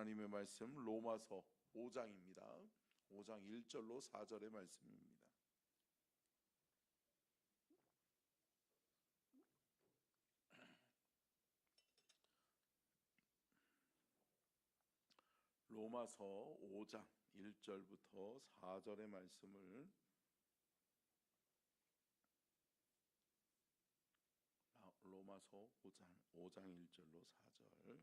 하나님의 말씀 로마서 5장입니다. 5장 1절로 4절의 말씀입니다. 로마서 5장 1절부터 4절의 말씀을 로마서 5장 1절로 4절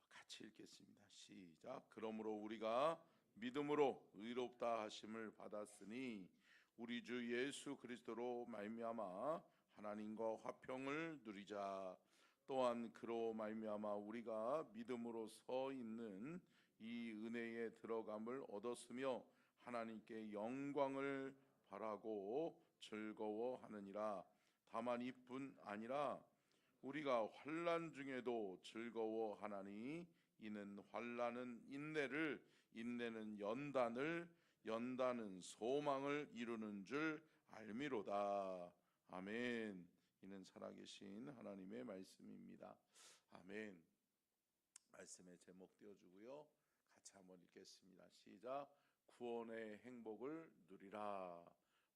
같이 읽겠습니다. 시작. 그러므로 우리가 믿음으로 의롭다 하심을 받았으니 우리 주 예수 그리스도로 말미암아 하나님과 화평을 누리자. 또한 그로 말미암아 우리가 믿음으로 서 있는 이 은혜에 들어감을 얻었으며 하나님께 영광을 바라고 즐거워하느니라. 다만 이뿐 아니라 우리가 환난 중에도 즐거워하나니 이는 환난은 인내를, 인내는 연단을, 연단은 소망을 이루는 줄 알미로다. 아멘. 이는 살아계신 하나님의 말씀입니다. 아멘. 말씀의 제목 띄워주고요, 같이 한번 읽겠습니다. 시작. 구원의 행복을 누리라.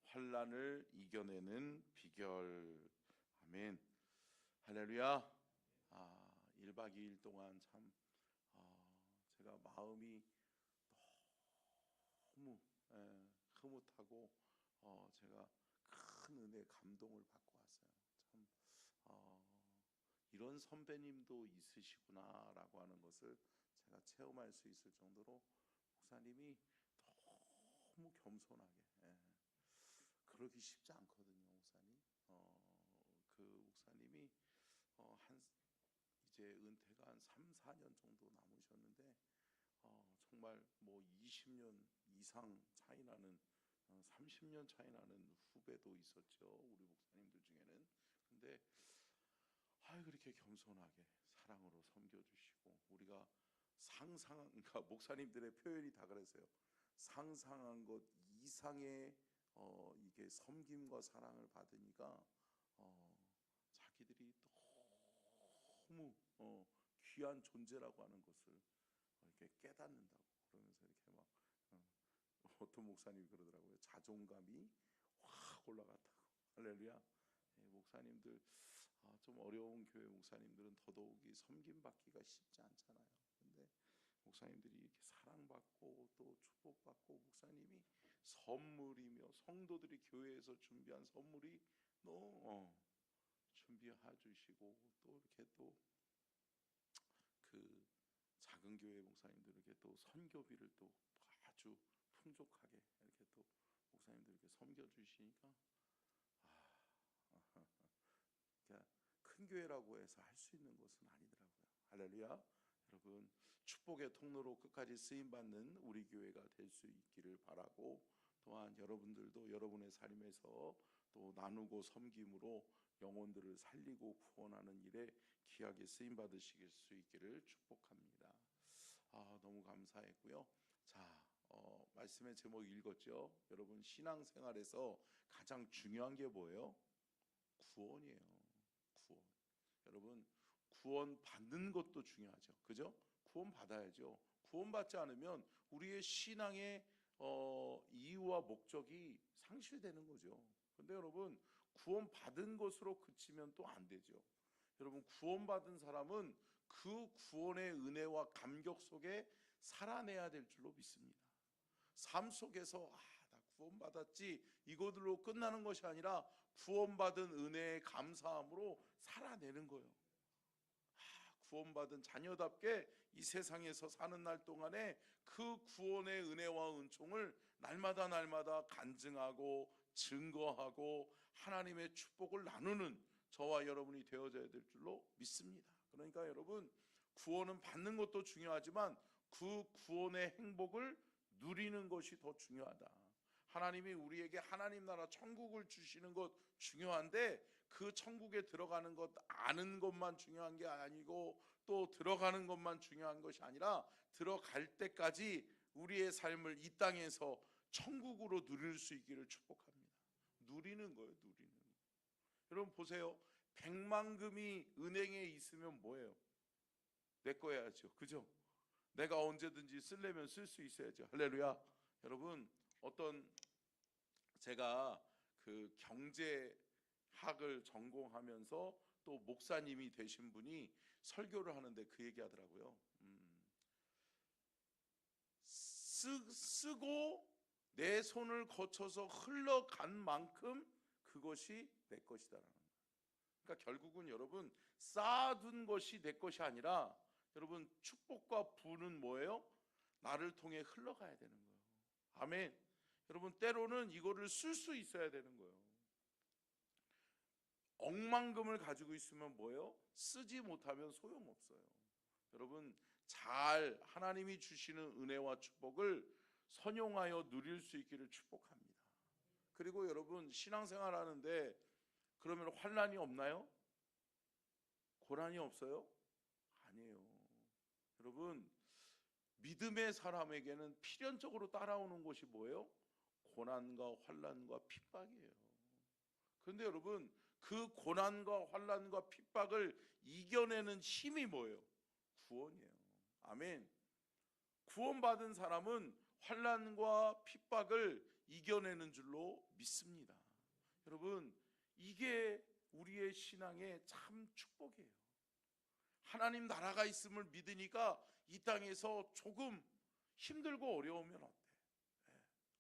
환난을 이겨내는 비결. 아멘. 할렐루야. 1박 2일 동안 참 제가 마음이 너무 흐뭇하고 제가 큰 은혜 감동을 받고 왔어요. 참 이런 선배님도 있으시구나라고 하는 것을 제가 체험할 수 있을 정도로 목사님이 너무 겸손하게, 그러기 쉽지 않거든요, 목사님. 그 목사님이 이제 은퇴가 한 3, 4년 정도 남으셨는데 정말 뭐 20년 이상 차이 나는 30년 차이 나는 후배도 있었죠, 우리 목사님들 중에는. 근데 그렇게 겸손하게 사랑으로 섬겨주시고, 우리가 그러니까 목사님들의 표현이 다 그랬어요. 상상한 것 이상의 이게 섬김과 사랑을 받으니까 자기들이 너무 귀한 존재라고 하는 것을 이렇게 깨닫는다고 그러면서 이렇게 막 어떤 목사님이 그러더라고요. 자존감이 확 올라갔다고. 할렐루야. 목사님들 좀 어려운 교회 목사님들은 더더욱이 섬김받기가 쉽지 않잖아요. 근데 목사님들이 이렇게 사랑받고 또 축복받고, 목사님이 선물이며 성도들이 교회에서 준비한 선물이 너무 준비해 주시고, 또 이렇게 또 그 작은 교회 목사님들 이렇게 또 선교비를 또 아주 풍족하게 이렇게 또 목사님들 이렇게 섬겨 주시니까 그러니까 큰 교회라고 해서 할 수 있는 것은 아니더라고요. 할렐루야. 여러분, 축복의 통로로 끝까지 쓰임 받는 우리 교회가 될 수 있기를 바라고, 또한 여러분들도 여러분의 삶에서 또 나누고 섬김으로 영혼들을 살리고 구원하는 일에 귀하게 쓰임 받으실 수 있기를 축복합니다. 너무 감사했고요. 자, 말씀의 제목 읽었죠? 여러분, 신앙생활에서 가장 중요한 게 뭐예요? 구원이에요. 구원. 여러분, 구원 받는 것도 중요하죠. 그죠? 구원 받아야죠. 구원 받지 않으면 우리의 신앙의 이유와 목적이 상실되는 거죠. 근데 여러분, 구원 받은 것으로 그치면 또 안 되죠. 여러분, 구원 받은 사람은 그 구원의 은혜와 감격 속에 살아내야 될 줄로 믿습니다. 삶 속에서 나 구원 받았지 이거들로 끝나는 것이 아니라 구원받은 은혜에 감사함으로 살아내는 거예요. 구원받은 자녀답게 이 세상에서 사는 날 동안에 그 구원의 은혜와 은총을 날마다 간증하고 증거하고 하나님의 축복을 나누는 저와 여러분이 되어져야 될 줄로 믿습니다. 그러니까 여러분, 구원은 받는 것도 중요하지만 그 구원의 행복을 누리는 것이 더 중요하다. 하나님이 우리에게 하나님 나라 천국을 주시는 것 중요한데, 그 천국에 들어가는 것 아는 것만 중요한 게 아니고 또 들어가는 것만 중요한 것이 아니라 들어갈 때까지 우리의 삶을 이 땅에서 천국으로 누릴 수 있기를 축복합니다. 누리는 거예요, 누리는 거. 여러분 보세요. 100만 금이 은행에 있으면 뭐예요? 내 거야죠. 그죠? 내가 언제든지 쓰려면 쓸 수 있어야죠. 할렐루야. 여러분, 제가 그 경제학을 전공하면서 또 목사님이 되신 분이 설교를 하는데 그 얘기 하더라고요. 쓰고 내 손을 거쳐서 흘러간 만큼 그것이 내 것이다라는 거예요. 그러니까 결국은 여러분, 쌓아둔 것이 내 것이 아니라 여러분, 축복과 부는 뭐예요? 나를 통해 흘러가야 되는 거예요. 아멘. 여러분, 때로는 이거를 쓸 수 있어야 되는 거예요. 억만금을 가지고 있으면 뭐예요? 쓰지 못하면 소용없어요. 여러분, 잘 하나님이 주시는 은혜와 축복을 선용하여 누릴 수 있기를 축복합니다. 그리고 여러분, 신앙생활 하는데 그러면 환난이 없나요? 고난이 없어요? 아니에요. 여러분, 믿음의 사람에게는 필연적으로 따라오는 것이 뭐예요? 고난과 환난과 핍박이에요. 그런데 여러분, 그 고난과 환난과 핍박을 이겨내는 힘이 뭐예요? 구원이에요. 아멘. 구원받은 사람은 환난과 핍박을 이겨내는 줄로 믿습니다. 여러분, 이게 우리의 신앙의 참 축복이에요. 하나님 나라가 있음을 믿으니까 이 땅에서 조금 힘들고 어려우면 어때?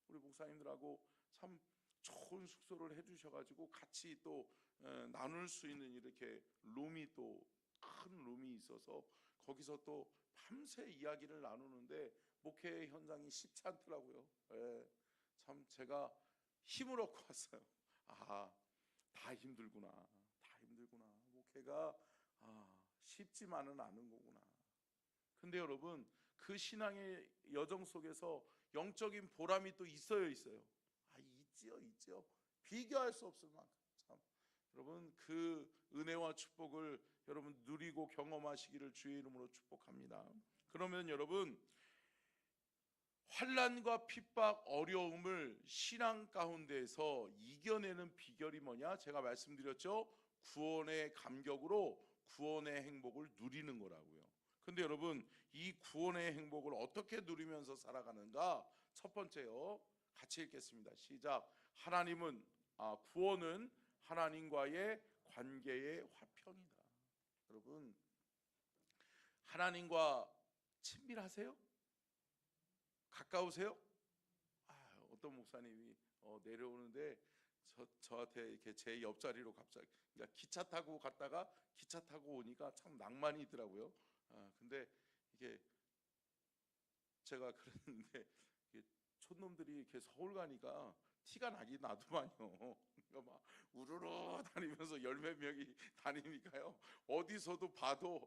우리 목사님들하고 참 좋은 숙소를 해주셔가지고 같이 또 나눌 수 있는 이렇게 룸이 또 큰 룸이 있어서 거기서 또 밤새 이야기를 나누는데 목회 현장이 쉽지 않더라고요. 참 제가 힘을 얻고 왔어요. 다 힘들구나, 다 힘들구나. 목회가 쉽지만은 않은 거구나. 근데 여러분, 그 신앙의 여정 속에서 영적인 보람이 또 있어요. 있지요. 비교할 수 없을 만큼. 참 여러분, 그 은혜와 축복을 여러분 누리고 경험하시기를 주의 이름으로 축복합니다. 그러면 여러분, 환난과 핍박, 어려움을 신앙 가운데에서 이겨내는 비결이 뭐냐? 제가 말씀드렸죠. 구원의 감격으로 구원의 행복을 누리는 거라고요. 근데 여러분, 이 구원의 행복을 어떻게 누리면서 살아가는가? 첫 번째요, 같이 읽겠습니다. 시작. 구원은 하나님과의 관계의 화평이다. 여러분, 하나님과 친밀하세요? 가까우세요? 어떤 목사님이 내려오는데 저한테 이렇게 제 옆자리로 갑자기, 그러니까 기차 타고 갔다가 기차 타고 오니까 참 낭만이 있더라고요. 근데 이게 제가 그랬는데 촌놈들이 이렇게 서울 가니까 티가 나긴 나더만요. 그러니까 막 우르르 다니면서 열 몇 명이 다니니까요, 어디서도 봐도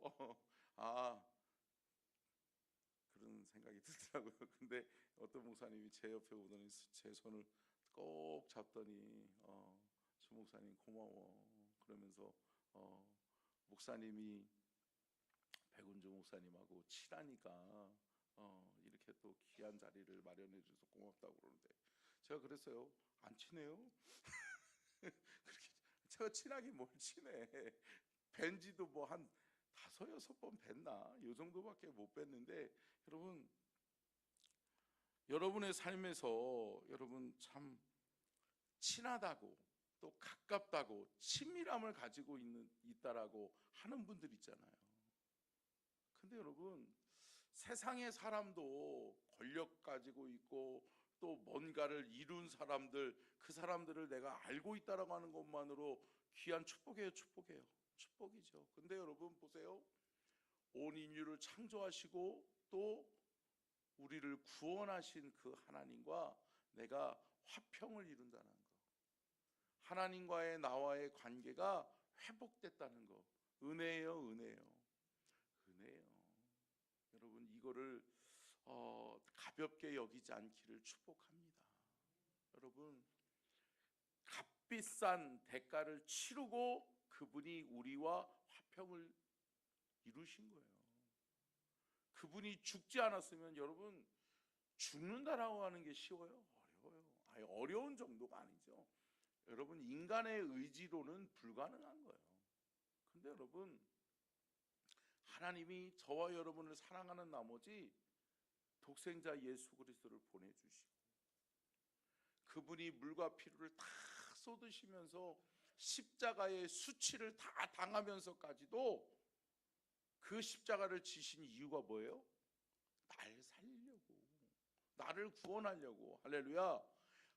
그런 생각이 들더라고요. 근데 어떤 목사님이 제 옆에 오더니 제 손을 꼭 잡더니 주 목사님 고마워 그러면서 목사님이 백운주 목사님하고 친하니까 이렇게 또 귀한 자리를 마련해 줘서 고맙다고 그러는데, 제가 그랬어요. 안 친해요? 그렇게 제가 친하긴 뭘 친해. 뵌지도 뭐 한 5-6번 뵀나? 요 정도밖에 못 뵀는데, 여러분, 여러분의 삶에서 여러분 참 친하다고 또 가깝다고 친밀함을 가지고 있다라고 하는 분들 있잖아요. 근데 여러분, 세상의 사람도 권력 가지고 있고 또 뭔가를 이룬 사람들, 그 사람들을 내가 알고 있다라고 하는 것만으로 귀한 축복이에요. 축복이죠. 근데 여러분 보세요. 온 인류를 창조하시고 또 우리를 구원하신 그 하나님과 내가 화평을 이룬다는 거, 하나님과의 나와의 관계가 회복됐다는 거, 은혜예요. 여러분, 이거를 가볍게 여기지 않기를 축복합니다. 여러분, 값비싼 대가를 치르고 그분이 우리와 화평을 이루신 거예요. 그분이 죽지 않았으면 여러분, 죽는다라고 하는 게 쉬워요? 어려워요. 어려운 정도가 아니죠. 여러분, 인간의 의지로는 불가능한 거예요. 근데 여러분, 하나님이 저와 여러분을 사랑하는 나머지 독생자 예수 그리스도를 보내주시고 그분이 물과 피를 다 쏟으시면서 십자가의 수치를 다 당하면서까지도 그 십자가를 지신 이유가 뭐예요? 날 살리려고, 나를 구원하려고. 할렐루야.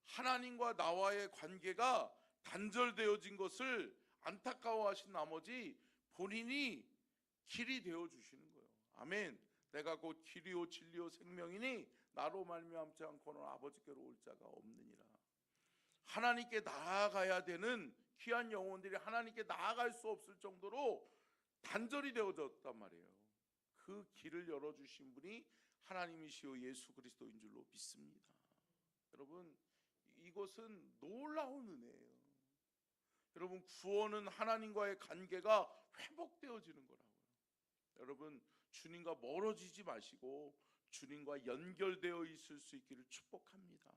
하나님과 나와의 관계가 단절되어진 것을 안타까워하신 나머지 본인이 길이 되어주시는 거예요. 아멘. 내가 곧 길이요 진리요 생명이니 나로 말미암지 않고는 아버지께로 올 자가 없느니라. 하나님께 나아가야 되는 귀한 영혼들이 하나님께 나아갈 수 없을 정도로 단절이 되어졌단 말이에요. 그 길을 열어주신 분이 하나님이시오 예수 그리스도인 줄로 믿습니다. 여러분, 이것은 놀라운 은혜예요. 여러분, 구원은 하나님과의 관계가 회복되어지는 거라고요. 여러분, 주님과 멀어지지 마시고 주님과 연결되어 있을 수 있기를 축복합니다.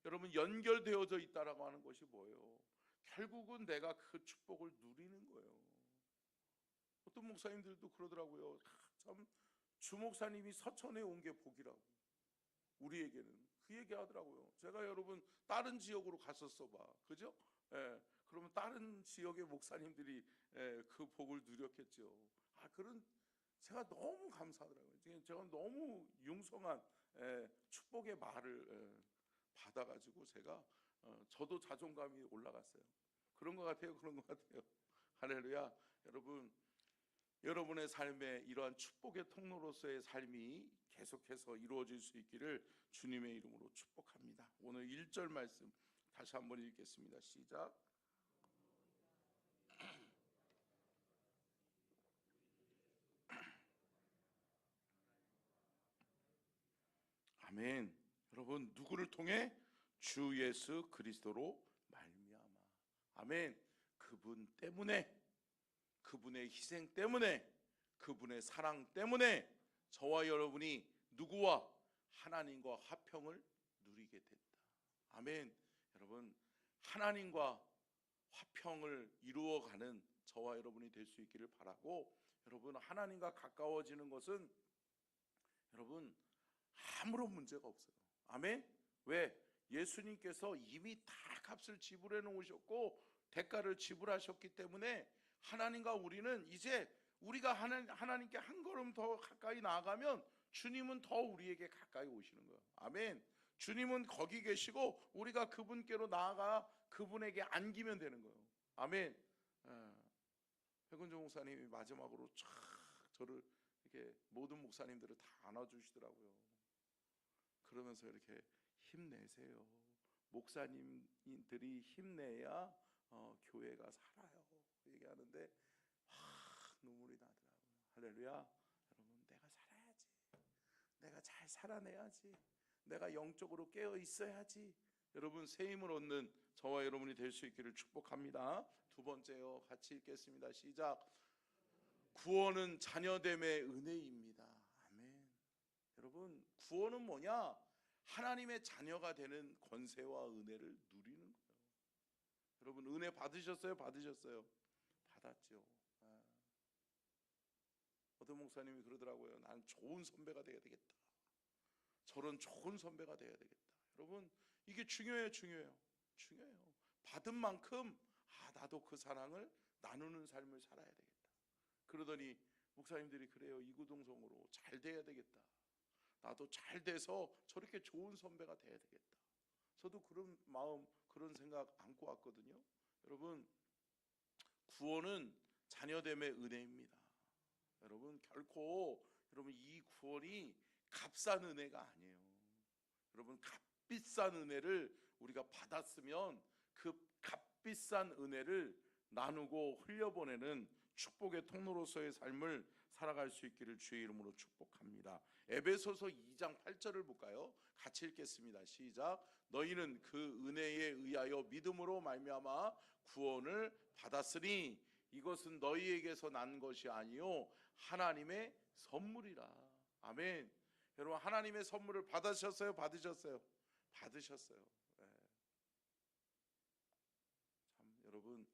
여러분, 연결되어져 있다라고 하는 것이 뭐예요? 결국은 내가 그 축복을 누리는 거예요. 어떤 목사님들도 그러더라고요. 참 주목사님이 서천에 온 게 복이라고. 우리에게는 그 얘기 하더라고요. 제가 여러분 다른 지역으로 갔었어 봐, 그죠? 그러면 다른 지역의 목사님들이 그 복을 누렸겠죠. 그런 제가 너무 감사하더라고요. 제가 너무 융성한 축복의 말을 받아가지고 제가 저도 자존감이 올라갔어요. 그런 것 같아요. 그런 것 같아요. 할렐루야. 여러분, 여러분의 삶에 이러한 축복의 통로로서의 삶이 계속해서 이루어질 수 있기를 주님의 이름으로 축복합니다. 오늘 1절 말씀 다시 한번 읽겠습니다. 시작. 아멘. 여러분, 누구를 통해? 주 예수 그리스도로 말미암아. 아멘. 그분 때문에, 그분의 희생 때문에, 그분의 사랑 때문에 저와 여러분이 누구와? 하나님과 화평을 누리게 됐다. 아멘. 여러분, 하나님과 화평을 이루어가는 저와 여러분이 될 수 있기를 바라고, 여러분, 하나님과 가까워지는 것은 여러분 아무런 문제가 없어요. 아멘. 왜? 예수님께서 이미 다 값을 지불해 놓으셨고 대가를 지불하셨기 때문에 하나님과 우리는 이제 우리가 하나님께 한 걸음 더 가까이 나아가면 주님은 더 우리에게 가까이 오시는 거예요. 아멘. 주님은 거기 계시고 우리가 그분께로 나아가 그분에게 안기면 되는 거예요. 아멘. 백은종 목사님이 마지막으로 쫙 저를 이렇게 모든 목사님들을 다 안아주시더라고요. 그러면서 이렇게 힘내세요. 목사님들이 힘내야 교회가 살아요. 얘기하는데 눈물이 나더라고요. 할렐루야. 여러분, 내가 살아야지. 내가 잘 살아내야지. 내가 영적으로 깨어 있어야지. 여러분, 새 힘을 얻는 저와 여러분이 될 수 있기를 축복합니다. 두 번째요, 같이 읽겠습니다. 시작. 구원은 자녀됨의 은혜입니다. 아멘. 여러분, 구원은 뭐냐? 하나님의 자녀가 되는 권세와 은혜를 누리는 거예요. 여러분, 은혜 받으셨어요? 받으셨어요? 받았죠. 어떤 목사님이 그러더라고요. 난 좋은 선배가 돼야 되겠다. 저런 좋은 선배가 돼야 되겠다. 여러분, 이게 중요해요. 중요해요. 받은 만큼 나도 그 사랑을 나누는 삶을 살아야 되겠다. 그러더니 목사님들이 그래요. 이구동성으로 잘 돼야 되겠다. 나도 잘 돼서 저렇게 좋은 선배가 돼야 되겠다. 저도 그런 마음, 그런 생각 안고 왔거든요. 여러분, 구원은 자녀됨의 은혜입니다. 여러분, 결코 여러분 이 구원이 값싼 은혜가 아니에요. 여러분, 값비싼 은혜를 우리가 받았으면 그 값비싼 은혜를 나누고 흘려보내는 축복의 통로로서의 삶을 살아갈 수 있기를 주의 이름으로 축복합니다. 에베소서 2장 8절을 볼까요? 같이 읽겠습니다. 시작. 너희는 그 은혜에 의하여 믿음으로 말미암아 구원을 받았으니 이것은 너희에게서 난 것이 아니요 하나님의 선물이라. 아멘. 여러분, 하나님의 선물을 받으셨어요? 받으셨어요? 받으셨어요. 참 여러분,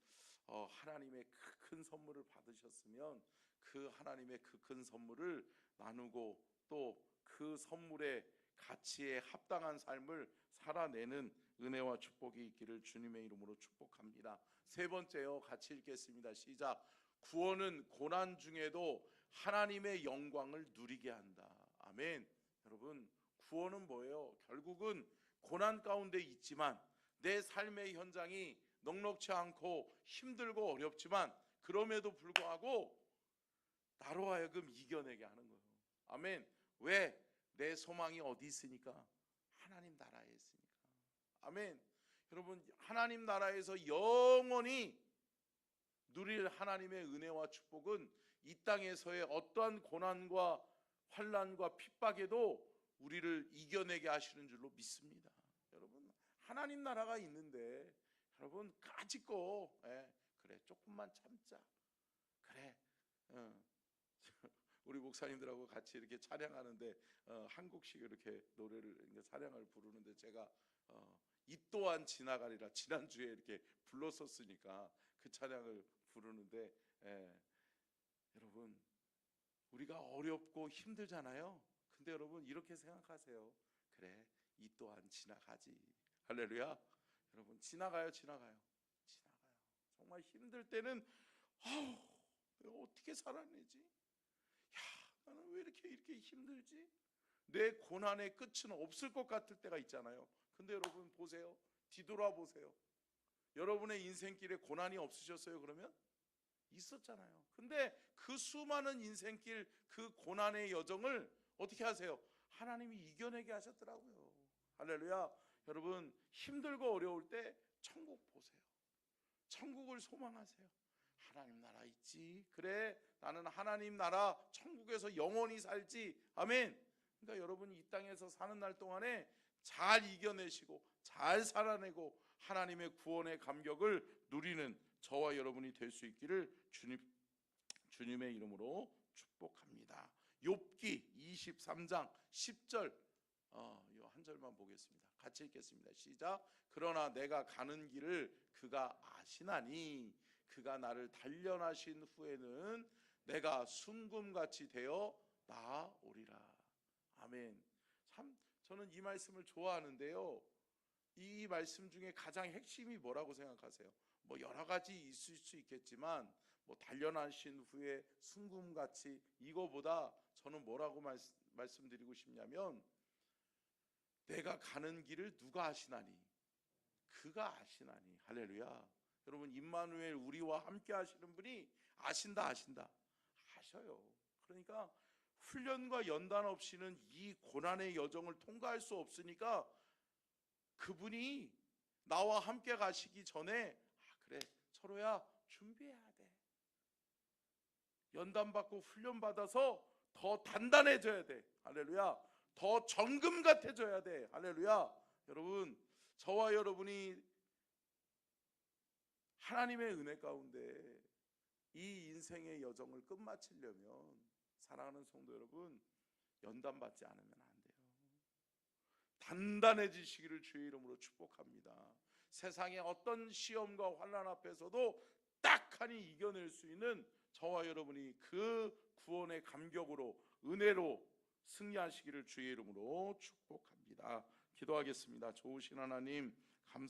하나님의 큰 선물을 받으셨으면 그 하나님의 그 큰 선물을 나누고 또 그 선물의 가치에 합당한 삶을 살아내는 은혜와 축복이 있기를 주님의 이름으로 축복합니다. 세 번째요, 같이 읽겠습니다. 시작. 구원은 고난 중에도 하나님의 영광을 누리게 한다. 아멘. 여러분, 구원은 뭐예요? 결국은 고난 가운데 있지만 내 삶의 현장이 넉넉지 않고 힘들고 어렵지만 그럼에도 불구하고 나로 하여금 이겨내게 하는 거예요. 아멘. 왜? 내 소망이 어디 있으니까? 하나님 나라에 있으니까. 아멘. 여러분, 하나님 나라에서 영원히 누릴 하나님의 은혜와 축복은 이 땅에서의 어떠한 고난과 환난과 핍박에도 우리를 이겨내게 하시는 줄로 믿습니다. 여러분, 하나님 나라가 있는데 여러분 가지고 그래 조금만 참자. 그래 우리 목사님들하고 같이 이렇게 찬양하는데 한국식 이렇게 노래를 찬양을 부르는데 제가 이 또한 지나가리라 지난주에 이렇게 불렀었으니까 그 찬양을 부르는데 여러분 우리가 어렵고 힘들잖아요. 근데 여러분 이렇게 생각하세요. 그래 이 또한 지나가지. 할렐루야. 여러분 지나가요. 정말 힘들 때는 내가 어떻게 살아내지? 나는 왜 이렇게 힘들지? 내 고난의 끝은 없을 것 같을 때가 있잖아요. 근데 여러분 보세요. 뒤돌아보세요. 여러분의 인생길에 고난이 없으셨어요? 그러면? 있었잖아요. 근데 그 수많은 인생길 그 고난의 여정을 어떻게 하세요? 하나님이 이겨내게 하셨더라고요. 할렐루야. 여러분 힘들고 어려울 때 천국 보세요. 천국을 소망하세요. 하나님 나라 있지. 그래 나는 하나님 나라 천국에서 영원히 살지. 아멘. 그러니까 여러분이 이 땅에서 사는 날 동안에 잘 이겨내시고 잘 살아내고 하나님의 구원의 감격을 누리는 저와 여러분이 될 수 있기를 주님의 이름으로 축복합니다. 욥기 23장 10절 이 한 절만 보겠습니다. 같이 읽겠습니다. 시작. 그러나 내가 가는 길을 그가 아시나니 그가 나를 단련하신 후에는 내가 순금같이 되어 나아오리라. 아멘. 참 저는 이 말씀을 좋아하는데요. 이 말씀 중에 가장 핵심이 뭐라고 생각하세요? 뭐 여러 가지 있을 수 있겠지만 뭐 단련하신 후에 순금같이 이거보다 저는 뭐라고 말씀드리고 싶냐면 내가 가는 길을 누가 아시나니? 그가 아시나니. 할렐루야. 여러분 임마누엘 우리와 함께 하시는 분이 아신다. 아셔요. 그러니까 훈련과 연단 없이는 이 고난의 여정을 통과할 수 없으니까 그분이 나와 함께 가시기 전에 그래 철호야 준비해야 돼. 연단받고 훈련받아서 더 단단해져야 돼. 할렐루야. 더 정금 같아져야 돼. 할렐루야. 여러분 저와 여러분이 하나님의 은혜 가운데 이 인생의 여정을 끝마치려면 사랑하는 성도 여러분 연단받지 않으면 안 돼요. 단단해지시기를 주의 이름으로 축복합니다. 세상의 어떤 시험과 환난 앞에서도 딱하니 이겨낼 수 있는 저와 여러분이 그 구원의 감격으로 은혜로 승리하시기를 주의 이름으로 축복합니다. 기도하겠습니다. 좋으신 하나님